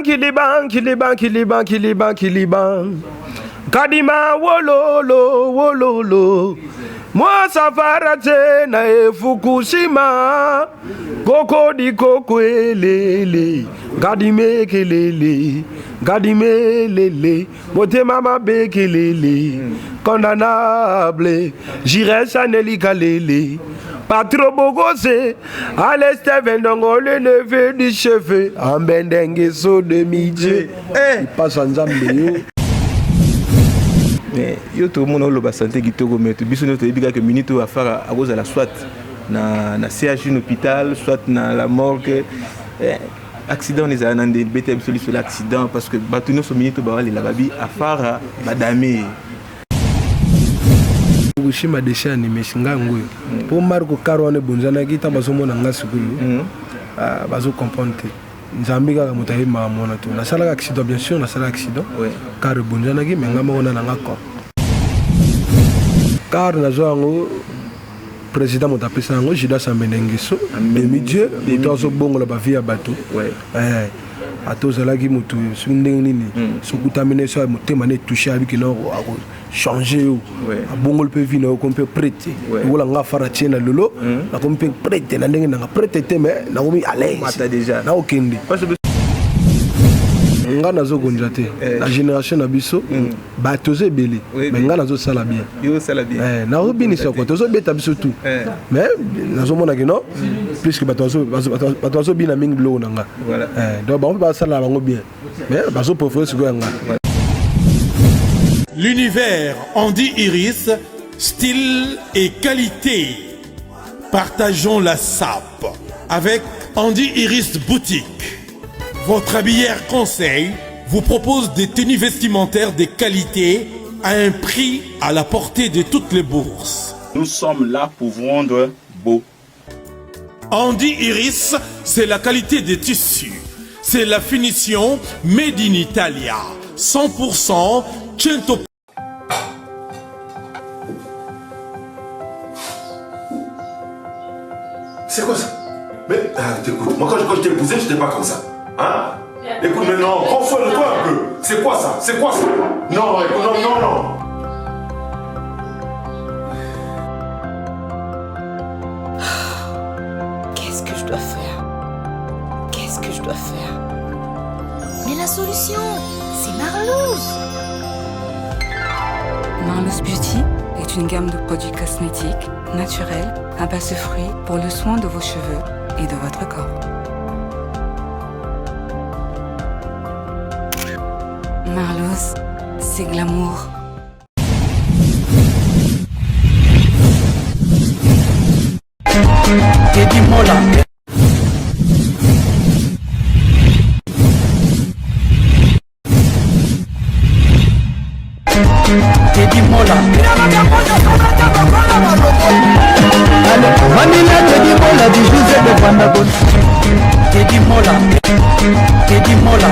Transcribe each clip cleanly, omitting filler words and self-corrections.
kiliban. Kadima wololo wololo. Moi safarate na e Fukushima. Koko di koko elele. Gadime kelele. Gadime lele. Mote mama be kelele. Condamnable. J'irai chaneli kalele. Pas trop bogosé, à l'est vendongo le neveu du chef, en bendengue so de midi. Il passe en Zambie. Mais yo tout le monde a la santé qui togo mais tu biso notre biga que minute à faire à cause de la soit na CHU hôpital soit na la morgue accident les années de BTM sur l'accident parce que batuno so minute ba wali la babi à faire madame Fukushima déchet animé shingango pour Marco Carone bonzana kita bazomo na ngasukulu bazo comprendre nzambi kaka mutayi mamona tu nasala accident bien sûr nasala accident car bonzana ki menga mona na ngako car nazo président motapesa ngo jida sambenengiso demi-dieu tozo bongo la bavia bato atozalaki mutu sundeng nini sokutamene so mutema ne toucher avec no changer bongo le peut vino qu'on peut prêter wala nga fara tiena lolo na qu'on peut prêter na ndenge na prêter te mais na komi à l'aise mata déjà na okende nga nazo konjate la génération na biso ba toze belé mais nga nazo sala bien yo sala bien na robinisa ko tozo beta biso tout mais nazo mona que non plus que batozo bina mingi blo na nga voilà donc ba on peut sala bango bien mais bazo préférer ce que nga. L'univers Andy Iris, style et qualité. Partageons la sape avec Andy Iris Boutique. Votre habillère conseil vous propose des tenues vestimentaires de qualité à un prix à la portée de toutes les bourses. Nous sommes là pour vendre beau. Andy Iris, c'est la qualité des tissus. C'est la finition Made in Italia. 100% 100%. C'est quoi ça? Mais écoute, moi quand je t'ai épousé, je n'étais pas comme ça. Hein? Écoute, mais non, console-toi un peu. C'est quoi ça? C'est quoi ça? Non, écoute, non. Qu'est-ce que je dois faire? Mais la solution, c'est Marlouse. Marlouse Beauty est une gamme de produits cosmétiques naturels à base de fruits pour le soin de vos cheveux et de votre corps. Marlouse, c'est glamour. Teddy Mola. Teddy Mola. Vanilla Teddy Mola du José de Vandagon. Teddy Mola. Teddy Mola.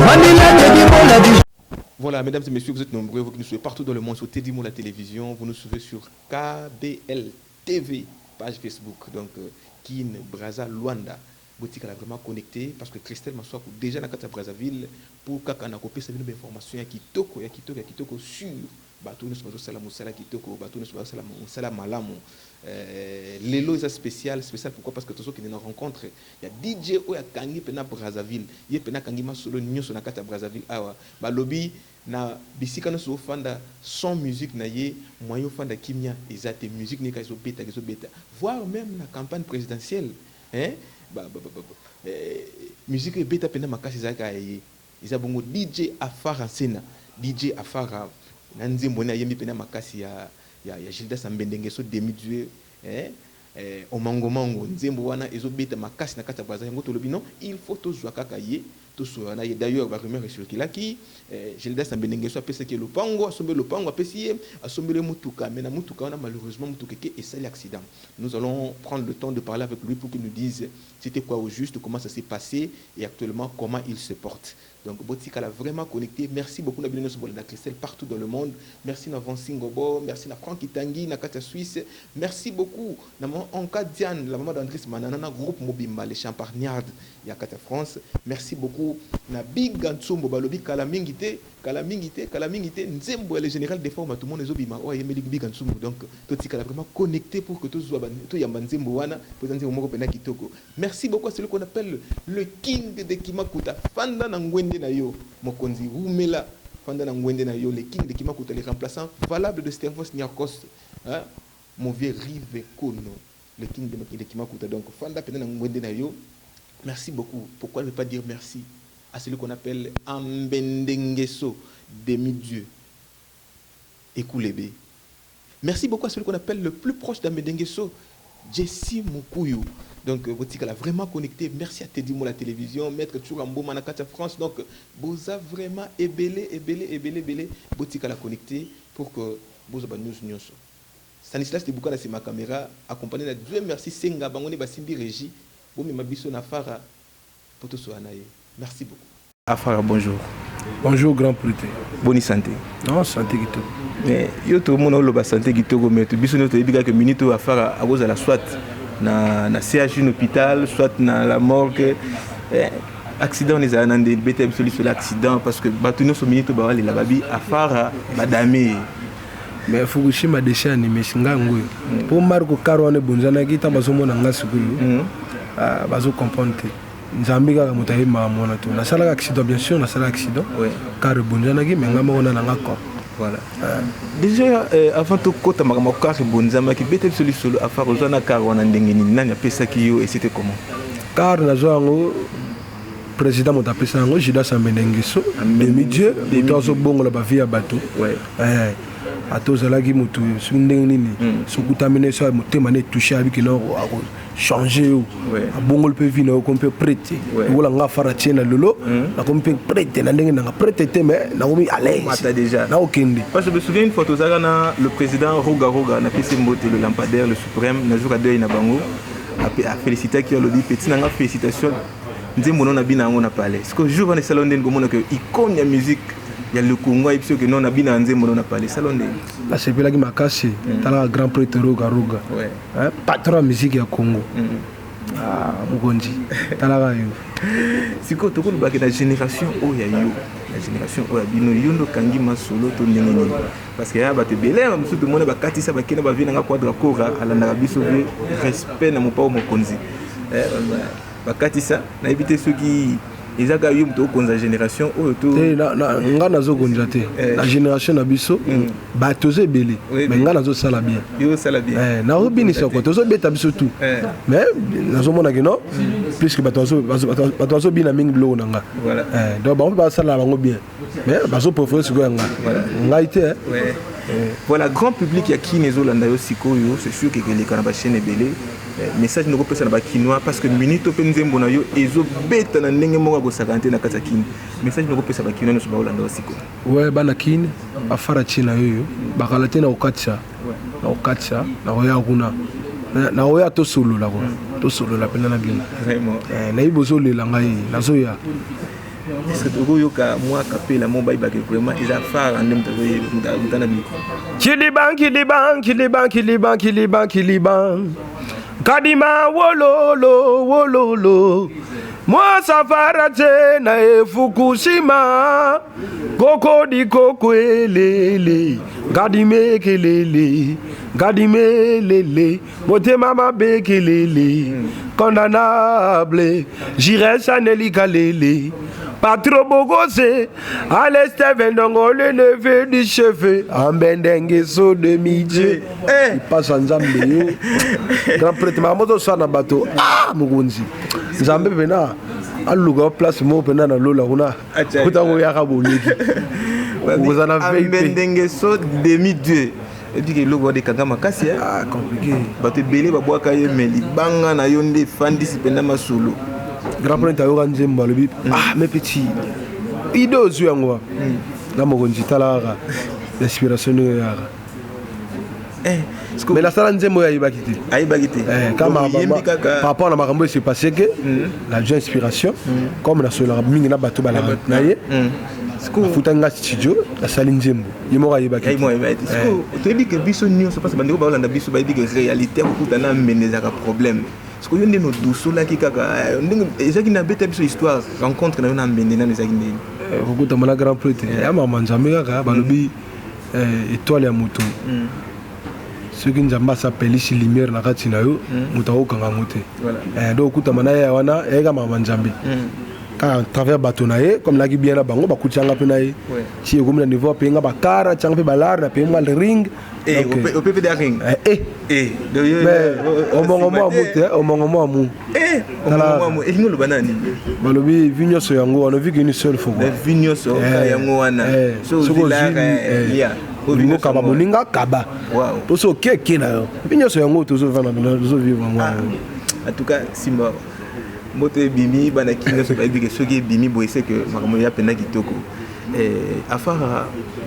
Vanilla Teddy Mola du. Voilà, mesdames et messieurs, vous êtes nombreux, vous qui nous suivez partout dans le monde sur Teddy Mola Télévision, vous nous suivez sur KBL TV, page Facebook, donc Kin, Braza, Luanda. Boutique a vraiment connecté parce que Christelle m'a soit déjà dans la Brazzaville pour qu'on a copié cette information qui toko sur bateau nous sommes salam sala qui toko bateau nous sommes salam malamu l'élo est spécial pourquoi parce que tous ceux qui nous rencontrent il y a DJ ou ya kangi pena Brazzaville il y a pena kangi ma solo nyoso na kata Brazzaville awa ba lobby na bisika no so fanda son musique na ye moyo fanda kimia ezate musique ne ka so beta voire même la campagne présidentielle hein musique et beta pena makasi zaka ye isa bongo DJ Afara Sena DJ Afara nanzembo na yembi pena makasi ya Gilda Sambendenge so demi-dieu o mango nzembo wana ezo beta makasi na kata baza yango tolobi non il faut to jouer kaka ye to so na ye d'ailleurs ba rumeur sur qui là qui Gilda Sambendenge so apesa ke lopango asombe lopango apesi asombe le mutuka mais na mutuka on a malheureusement mutuka ke et ça l'accident. Nous allons prendre le temps de parler avec lui pour qu'il nous dise c'était quoi au juste, comment ça s'est passé et actuellement comment il se porte. Donc Botika l'a vraiment connecté. Merci beaucoup Nabino Sobola Christelle partout dans le monde. Merci Navan Singobo, merci na Franck Itangi, na Kata Suisse. Merci beaucoup na en cas Diane, la maman d'Andris Manana, groupe Mobimba, les Champagnards, il y a 4 France. Merci beaucoup. Na Big Gansumbo, Balobi, Kalamingite, Nzembo, le général des formes, tout le monde est obima. Oh, il y a Big Gansumbo. Donc, tout le monde vraiment connecté pour que tout soit tout y a Nzembo, wana, présenter au Mokopena Kitoko. Merci beaucoup à celui qu'on appelle le King de Kimakuta. Fanda Nangwende Nayo, Mokonzi, Rumela, Fanda Nangwende Nayo, le King de Kimakuta, les remplaçants valables de Stervos Niarkos. Hein? Mon vieux Rive Kono, le King de Kimakuta. Donc, Fanda Pena Nangwende Nayo. Merci beaucoup. Pourquoi ne pas dire merci à celui qu'on appelle Ambendengeso, demi-dieu, Ekoulebe. Merci beaucoup à celui qu'on appelle le plus proche d'Ambendengeso, Jessie Mukuyu. Donc, Botika l'a vraiment connecté. Merci à Teddy Mo la télévision, Maître Tchourambo Manakata France. Donc, Boza vraiment ébélé. Botika l'a connecté pour que Boza nous. Stanislas Tebouka, c'est ma caméra, accompagné de Dieu merci Senga, Bangone Basimbi Régie, Bomi Mabiso Nafara, Poto Soanaye. Merci beaucoup. Afara, bonjour. Bonjour, grand prêtre. Bonne santé. Non, santé qui tout. Mais yo tout le monde a santé qui tout, mais tu biso notre ébiga que minute Afara à cause de la soit na CHU hôpital, soit na la morgue. Accident les a nandé BTM sur l'accident parce que batuno so minute ba wali la babi Afara badame. Mais Fukushima déchet animé singango. Pour Marco Caruane Bunzana qui tabazomo na ngasukuru. Bazo comprendre. Nzambika ka mutahi maamona tu. Na sala accident bien sûr, na sala accident. Oui. Car Bunzana qui menga mona na ngako. Voilà. Déjà avant tout kota makama car Bunzana qui bete solo afara ozana car wana ndengeni nani apesa kiyo et c'était comment? Car na zo président mota pesa ngo Judas Ambendengeso demi-dieu tozo bongo la ba via bateau. Ouais. Atozalaki mutu sundeng nini sokutamene so mutema ne toucher avec no changer abongol pe vino ko pe prêter wala nga fara tiena lolo na ko pe prêter na ndenge na prêter te mais na ko mi aller mata déjà na okende parce que je me souviens une photo ça na le président Roga na pesi mbote le lampadaire le suprême na jour deuil na bango a féliciter qui a le dit petit na félicitations nzembo na bina ngo na palais parce que jour on est salon den gomo que icône ya musique. Il y a le Congo et puis que non a bien anzé mon a parlé salon de la c'est là qui m'a cassé dans grand prêtre Roga ouais patron musique ya Congo Mugonji tala yo siko to ko ba que la génération o ya yo la génération o ya bino yondo kangi masolo to ndengeni parce que ya ba te belé musu to mona ba katisa ba kina ba vina nga quadra kora ala na biso respect na mo pa mo konzi ba katisa na éviter ceux qui ils ont eu une génération la génération na biso batoze belé mais ngana zo sala bien yo sala bien na robini ça ko tozo beta biso tout mais nazo mona que non plus que batozo bien na mingi lo nanga voilà donc on peut pas sala bango bien mais bazo préférer ce que nga ngaité voilà grand public ya ki nezolanda yo sikoyo c'est sûr que les kanaba chaîne belé message ne repose na kinois parce que minute open nzembo na yo ezo beta na ndenge mo ko sakante na kata kini message ne repose ba kinois no so ba olanda siko ouais bana kini afara china yo bakalate na okatsa na oya kuna na oya to solo la pena na bien vraiment na ibozo le la ngai na zoya est-ce que tu yoka moi capela mo ba ibake vraiment ils afara ndem to mutana bi kiliban Kadima wololo Moi safara na Fukushima Koko di koko lele Gadime lele Mote mama beke lele Condamnable J'irai chaneli kalele Pas trop beau gosse, à l'est vendongo le neveu du chef, Ambendengeso demi-dieu. Il passe en Zambie. Grand prêtre, ma moto soit dans le bateau. Ah, Mugunzi. Zambie, pena. Aluga place mo pena na lola kuna. Kutango ya kabuli. Vous en avez Ambendengeso demi-dieu. Et puis que logo de kangama kasi. Ah, compliqué. Bateau belé babwaka yemeli banga na yonde fandi sipenda masolo. Grand prêtre ayoka nzembo alobi mes petits ide ozwi yango na mokonzi talaka inspiration oyo yaka Mais la salle nzembo ya ibakité. Par rapport à la marambo c'est passé que la jeune inspiration comme la sola mingi na bato bala naye. Futanga studio la salle nzembo. Yemo ibakité. Tu dis que biso nyonso parce que bandeko ba olanda biso ba dit que réalité ko kutana menezaka problème. Parce que yonde no douce là qui kaka ezaki na beta biso histoire rencontre na yona menena ezaki ndeni. Kukuta mala grand prêtre. Ya mama nzambe kaka balobi étoile ya moto. Ce qui nous a appelé si lumière na kati na yo mutao kanga moté. Donc kuta manaya wana ega mama nzambe. Quand travers bateau naé comme la bien la bango ba kutianga pe naé. Si comme na niveau pe nga ba kara tianga pe balar na pe mal ring. Au PP de ring. Au moment moté au moment mou. Et nous le banani. Balobi vignoso yango on a vu qu'une seule fois. Vignoso yango wana. So ya. Olingo kaba moninga kaba. Wow. Poso keke na yo. Vignoso yango tozo vana tozo vivre moi. En tout cas Simba moto bimi bana kinga so ba dire ce qui bimi bo c'est que makambo ya pena kitoko. Afara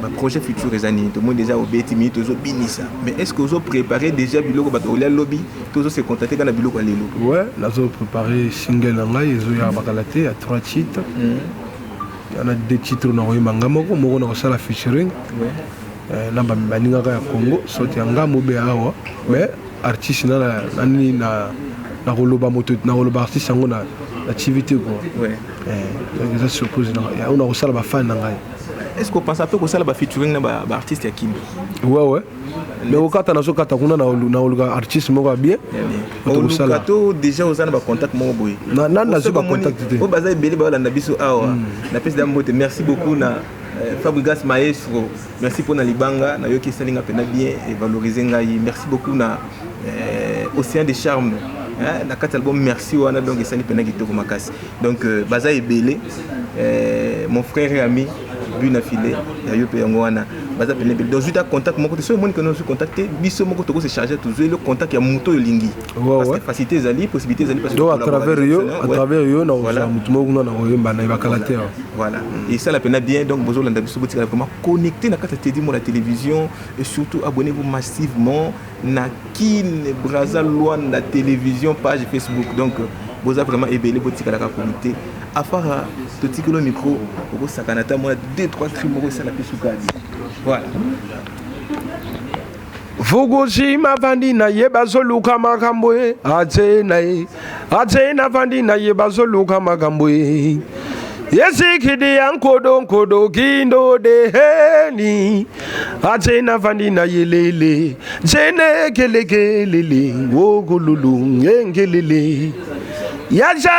ma projet futur ezani to mo déjà au betimi tozo binisa. Mais est-ce que vous avez préparé déjà biloko ba to la lobby tozo se contacter kana biloko lelo? Ouais, là zo préparé single na ngai ezo ya bakalate à 3 titres. Il y en a 2 titres na oyimanga moko na sala featuring. Ouais. Na baninga ka ya Congo soti anga mobe awa mais artiste na nani na roloba moto na roloba artiste yango na activité quoi. Ouais. Donc ça suppose na on a sala ba fan na ngai. Est-ce qu'on pense un peu que ça va featuring na ba artiste ya Kimbe? Ouais. Mais au kata na so kata kuna na oluga artiste moko bien. Au kato déjà aux ana ba contact mo boy. Na zo ba contacter. O baza ebele ba landa biso awa. Na pesi d'ambote merci beaucoup na Fabrigas Maestro. Merci pour na libanga na yoki salinga pena bien et valoriser ngai. Merci beaucoup na Océan des Charmes. Na kata album merci wana donc esali pena kitoko makasi. Donc baza ebele mon frère et ami Buna filé ya yo pe yango wana baza pena ebele. Donc juste contact moko so moni que nous contacter biso moko to ko se charger toujours le contact ya moto yo lingi. Parce que facilité ezali possibilité ezali parce que à travers yo na moto moko na oyemba na bakalate. Voilà. Et ça la pena bien donc bozo landa biso botika vraiment connecter na kata tedi mo la télévision et surtout abonnez-vous massivement na Kin Braza Luanda télévision page Facebook. Donc boza vraiment ebele botika la communauté afara to tikolo micro ko sakanata moi 2-3 trimoko ça la pisukadi. Voilà. Vuguzi mavandi na ye bazoluka makamboe ate na vandi na ye bazoluka makamboe yesikidi ankodo kindo de heni ate na vandi na ye lele jene kelele wogululu ngelele Yaja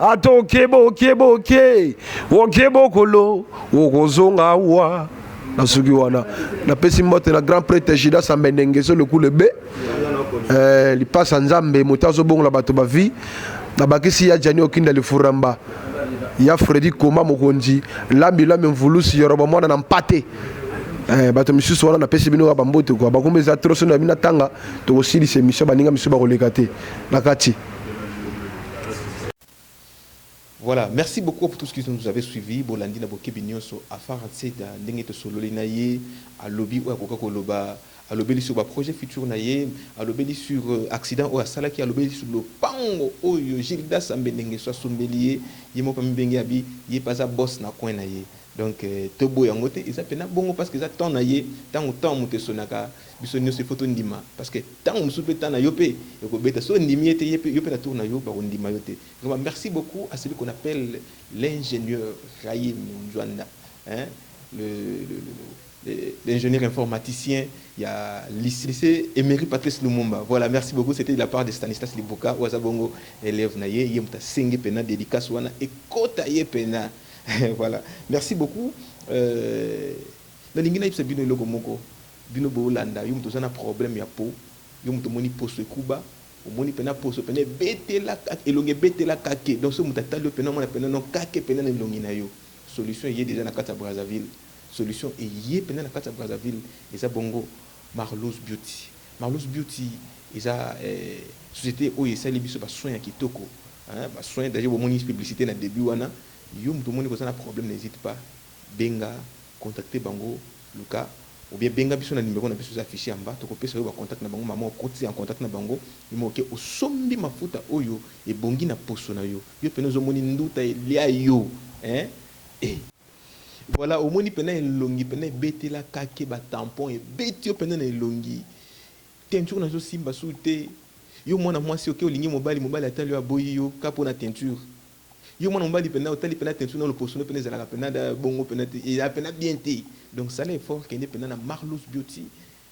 ato kebo kolo okozonga wa nasuki wana na pesi mote na grand prêtre Jida Sambendenge so le coup le B li passe nzambe motazo bongo la bato ba vie na bakisi ya jani okinda le furamba ya Freddy Koma mokonzi lambi mvulusi yoroba mwana na mpate bato misusu wana na pesi bino ka bambote kwa bakombeza troso na bina tanga to osili se mission baninga misu ba koleka te na kati. Voilà, merci beaucoup pour tout ce que vous avez suivi. Bolandi na boke binyoso afara tseda ndenge to sololi na ye a lobby ou akoka koloba a lobby sur ba projet futur na ye a lobby sur accident ou asala ki a lobby sur le pango oyo Gilda Sambendenge so sombelier yemo pa mbenge abi ye paza boss na coin na ye. Donc tobo yango te eza pena bongo parce que ça temps na ye tant mote sonaka biso nyose photo ndima parce que tant musupe tant na yope ko beta so ndimi ete yope na tour na yo ba ndima yote. Vraiment merci beaucoup à celui qu'on appelle l'ingénieur Raïm Njwanda, hein, l'ingénieur informaticien, il y a lycée Emery Patrice Lumumba. Voilà, merci beaucoup, c'était de la part de Stanislas Liboka Ouazabongo élève na ye yemta senge pena dédicace wana et kota ye pena. Voilà, merci beaucoup. Na lingina ipsa bino logo moko bino bo landa yum to sana problème ya po yum to moni poso kuba o moni pena poso pena betela elonge betela kake donc ce mutata le pena mona pena non kake pena na longi na yo solution yé déjà na kata Brazzaville solution et yé pena na kata Brazzaville eza bongo Marlowe's Beauty eza société o yesa libiso ba soin ya kitoko hein ba soin d'ailleurs bo moni publicité na début wana yo tout le monde a un problème, n'hésite pas benga contacter bango Luka ou bien benga biso na numéro na biso affiché en bas to ko pesa yo ba contact na bango maman côté en contact na bango mo ke o sombi mafuta oyo e bongi na poso na yo yo pena zo moni nduta lia yo hein et voilà au moni pena longi pena betela kake ba tampon e beti yo pena na longi teinture na zo simba souté yo mona mwasi oke olingi mobali atali yo aboyi yo kapo na teinture yo mwana mobali pena otali pena teinture na le poso no pena ezalaka pena da bongo pena et a pena bien te donc ça l'est fort kende pena na Marlos Beauty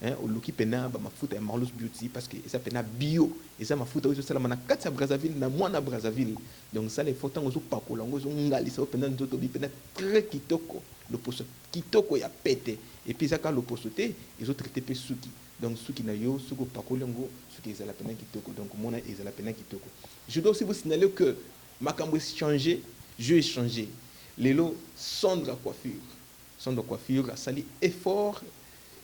hein oluki pena ba mafuta ya Marlos Beauty parce que ça pena bio et ça mafuta oyo sala na kati ya Brazzaville na mwana Brazzaville donc ça l'est fort tango zo pakola ngo zo ngalisa pena nzoto bi pena très kitoko le poso kitoko ya pete et puis ça quand le poso te ils ont traité pe suki donc suki na yo suko pakola ngo suki ezala pena kitoko donc mona ezala pena kitoko je dois aussi vous signaler que Makambo changé, je ai changé. Lelo Sondra coiffure a sali effort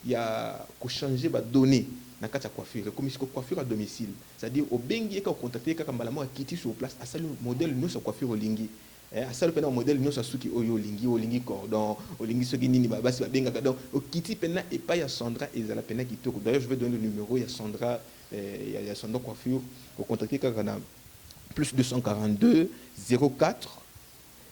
il y a ko changer ba donner na kati ya coiffure comme si coiffure à domicile c'est-à-dire au bengi ka contacter ka kambalamo akiti sur place a sali modèle nous sa coiffure lingi a sali pena modèle nous sa suki oyo lingi cordon lingi soki nini ba basi ba benga donc o kiti pena et pas ya Sondra ezala pena kitoko d'ailleurs je vais donner le numéro il y a Sondra il y a Sondra coiffure au contacter ka na plus 242 04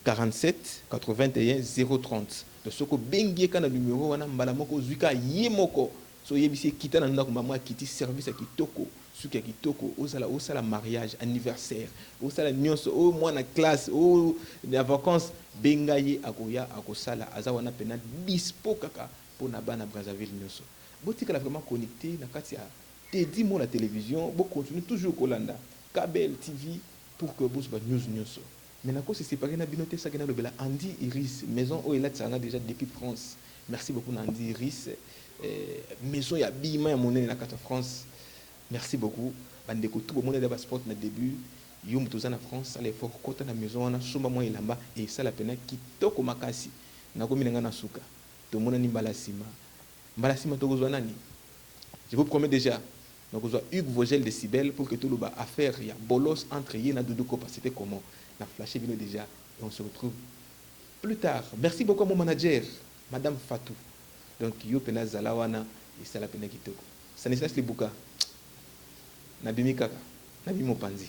47 81 030 de ce que bengi kana numéro wana mbala moko zuka yemoko so yebisi kita na ndako mama kiti service kitoko suki kitoko osala mariage anniversaire osala nyonso o mwana classe o na vacances bengaye akoya akosala aza wana pena dispo kaka pona bana Brazzaville nyonso botika la vraiment connecté na kati ya Teddy Mo la télévision bo continue toujours kolanda KBL TV pour que vous soyez news. Maintenant, c'est séparé na binoté ça le bela Andy Iris maison où il a déjà depuis France. Merci beaucoup Andy Iris maison ya bima ya monnaie na carte France. Merci beaucoup. Bande ko tout le monde de sport na début yo mutoza na France ça les fort kota na maison na somba moi ilamba et ça la pena kitoko makasi. Na ko minanga na suka. To mona ni mbalasima to kozwa nani. Je vous promets déjà. Donc, on a Hugues Vogel de Cybèle pour que tout le bas affaire, il y a bolos entre Yéna Doudou Kopa, c'était comment? On a flashé vino déjà et on se retrouve plus tard. Merci beaucoup à mon manager, Madame Fatou. Donc, yo pena zalawana et c'est la pena kitoko. Ça nécessite les bouka. Nabimi kaka, nabimi mopanzi.